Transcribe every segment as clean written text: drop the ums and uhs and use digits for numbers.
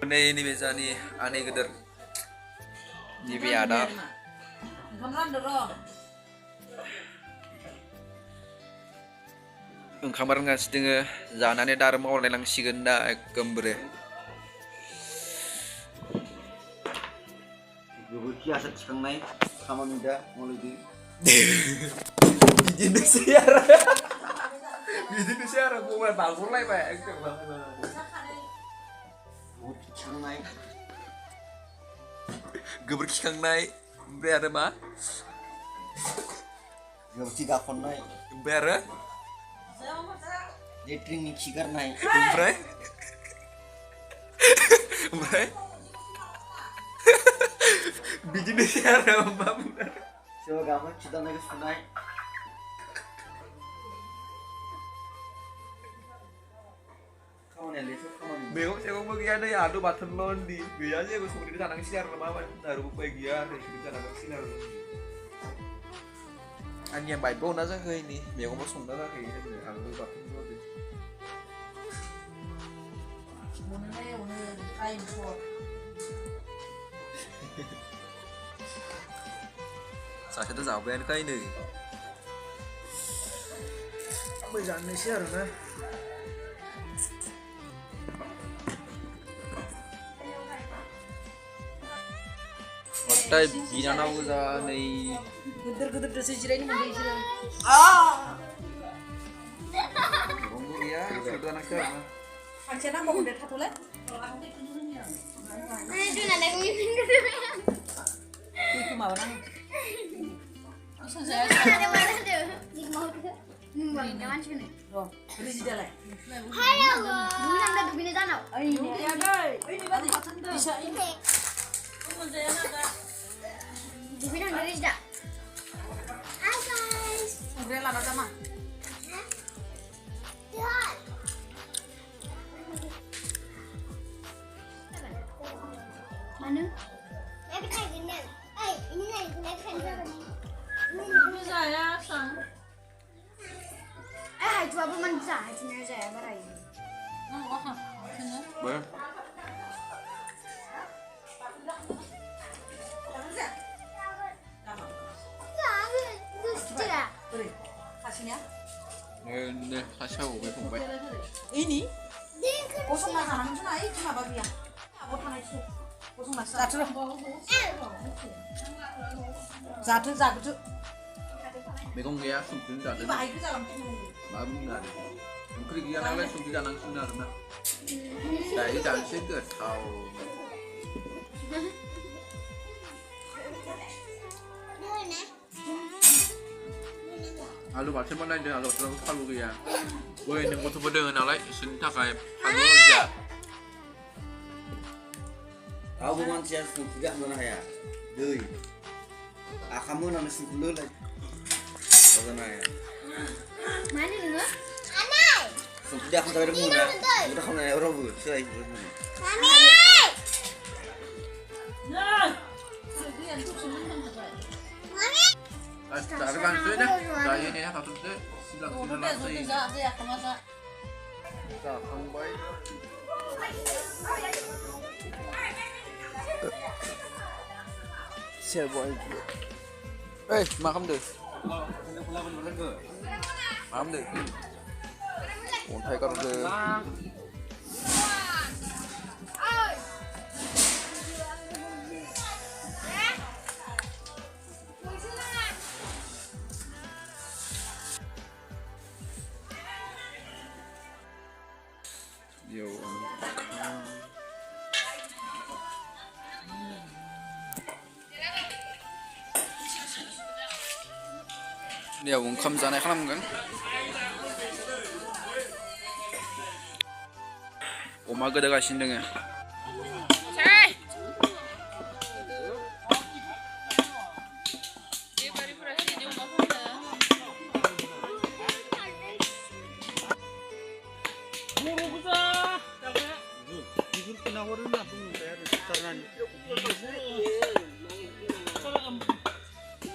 Ini biasa nih aneh geder. Jadi ada. Kamar nggak sedeng jangannya dar mau lelang sigenda kembre. Gue kiasan sekarang naik sama muda mau lebih. Bijin siara. Bijin siara gue malah bangun lah pak. Gue sekarang naik. Gue berkikang naik. Berada mah? Gue tiga kon naik. Berada? Dia drink cigar naik. Bre? Bre? Bijin siara mbak. Coba kamu kita naik ke naik. Kamu nih lihat kamu. Bengok saya ngomong ada ya aduh batan londi. Biasanya gue suka di tanang siar lama baru bagian di tanang sinar. Anh em bài bông nó rất hơi ní, mẹ có một súng đó thì ăn được bật luôn đi. Sao cho nó rào bên cây này? Bây giờ này xe rồi nè. Đây vì nó đâu ra này. Gudur-gudur dosa jirai ini mandi jirai. Bonggo dia, itu anak saya. Ancena mau udah satu lagi. Itu nada ngipin Itu mau orang. ada mana tuh? Di mau tuh. Jangan sini. Oh, beli di dalam. Halo, dulu anda tuh bini tanah. Ini ya guys. Ini berarti bisa ini. Di bini dari dah. Hai guys. Umbrella ada mah. Lihat. Mana? Naik naik ini. Ini naik naik Ini saya sang. coba apa manca? Cina saya marai. Boleh. Beri. Kasihnya. Nih, kasih aku gue pun baik. Ini. Kosong lah sana cuma ini cuma babi ya. Apa mana itu? Kosong lah. Satu. Satu. Mấy con kia sung tính cả đấy. Baik itu dalam tuh. Mà bung là cái kia nó lấy sung cái năng sinh nào nè. Đấy chẳng sẽ cửa thầu. Alu bảo trên bên đây để alu terus alu kia. Gue yang mau coba dengan alay, sentak kayak alu aja. Kau bukan siapa tidak mana ya? Doi. Kamu nama sepuluh lagi. Kau mana ya? Mana nih gua? Anai. Sudah aku tahu mana. Udah kamu nanya orang bu, sudah ibu. Anai. Nah. Taruh kan sih deh. Saya ini ya satu deh. Silang lagi. Kita sampai. Siapa itu? Makan deh. Makan deh. Untai kalau deh. Yo. Dia ungkam sana kalam kan? Oma gede kasih dengar.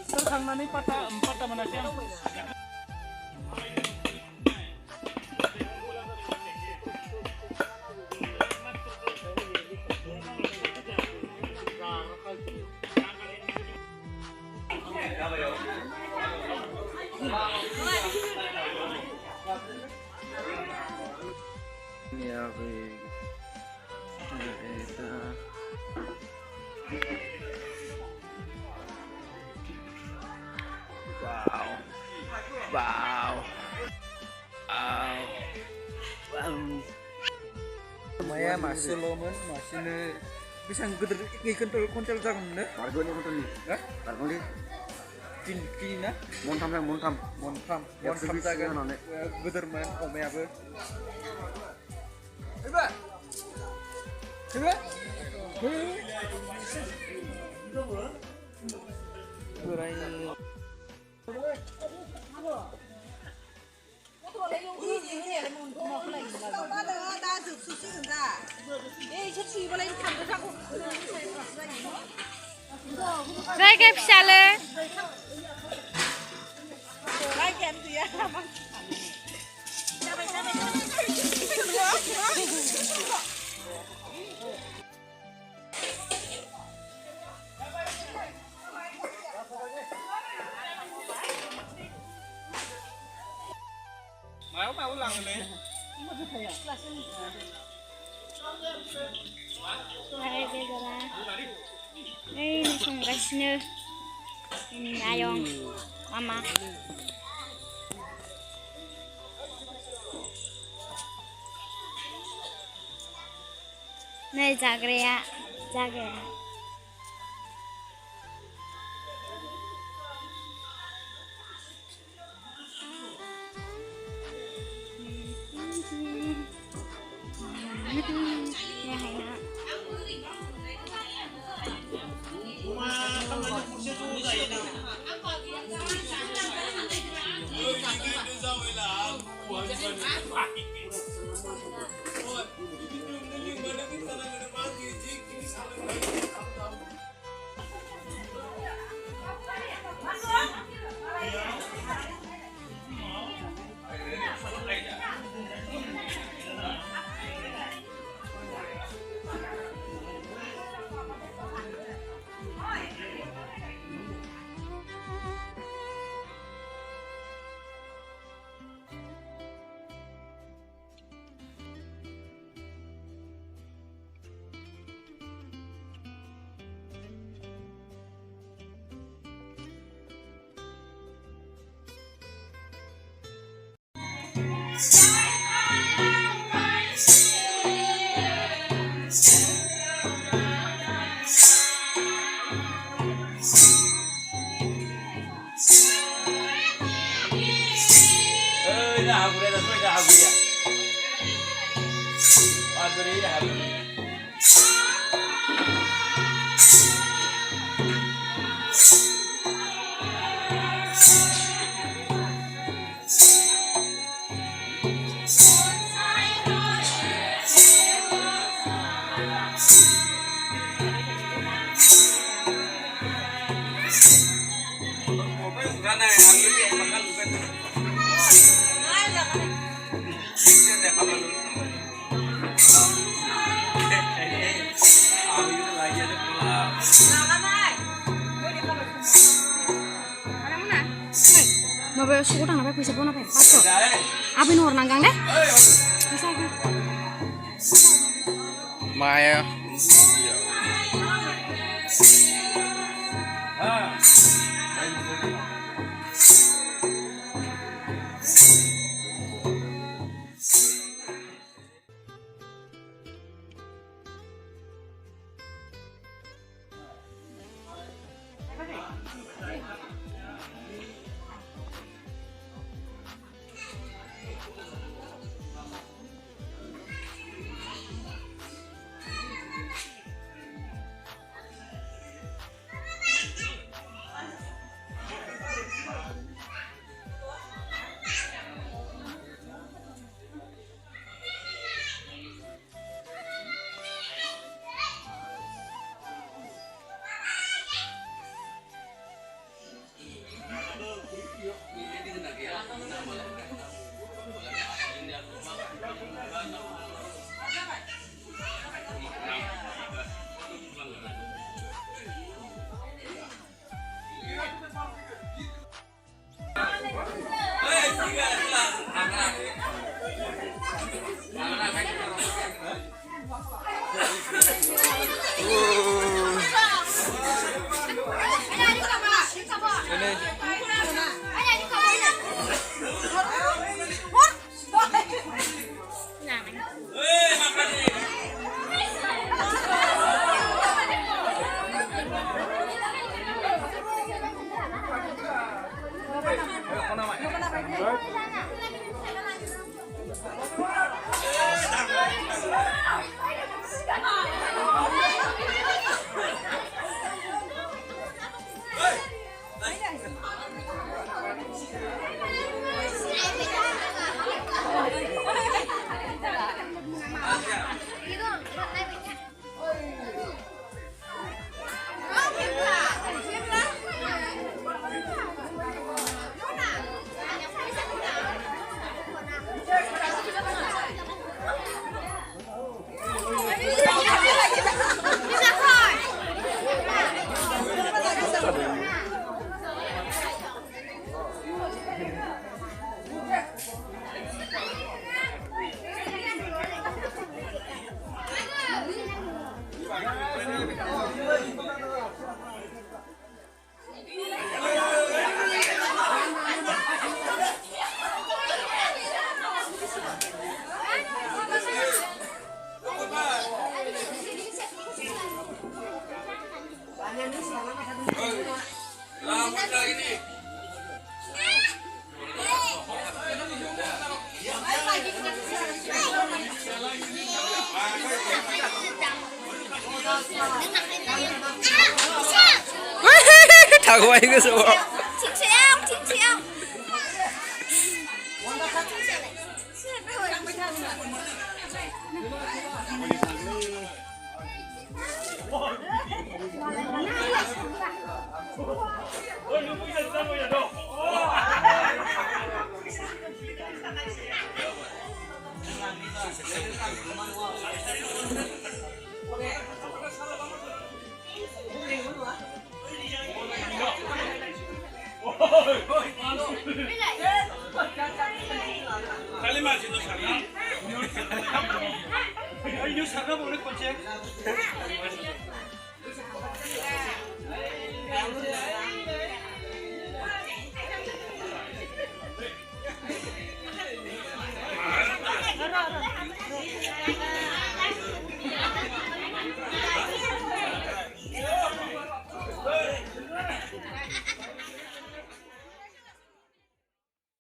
Terkangani patah empat mana sih? masolomen masine bisa geder iki kontel jagung ne Warga ni konten ni. Hah? Warga ni Cina montam yang montam. montam Ya, montam service jagung ano, ne? geder man omeabe Coba Coba Kurai Rakyat pisalah. Mau ulang ini. Ini sunggasnya. Ini ayong mama. Nih jaga ya, jaga. Ya, ya. dah aku dah sampai dah aku ya. Aduh ini dah aku. Karena ambil dia makan bukan. Bapak suku tang apa bisa pun apa? Pasok. Apa nur nanggang deh? Bisa kan? Maya. Tahu aja semua. 칭칭. Kalimat itu sana. Ayo sana boleh kocek.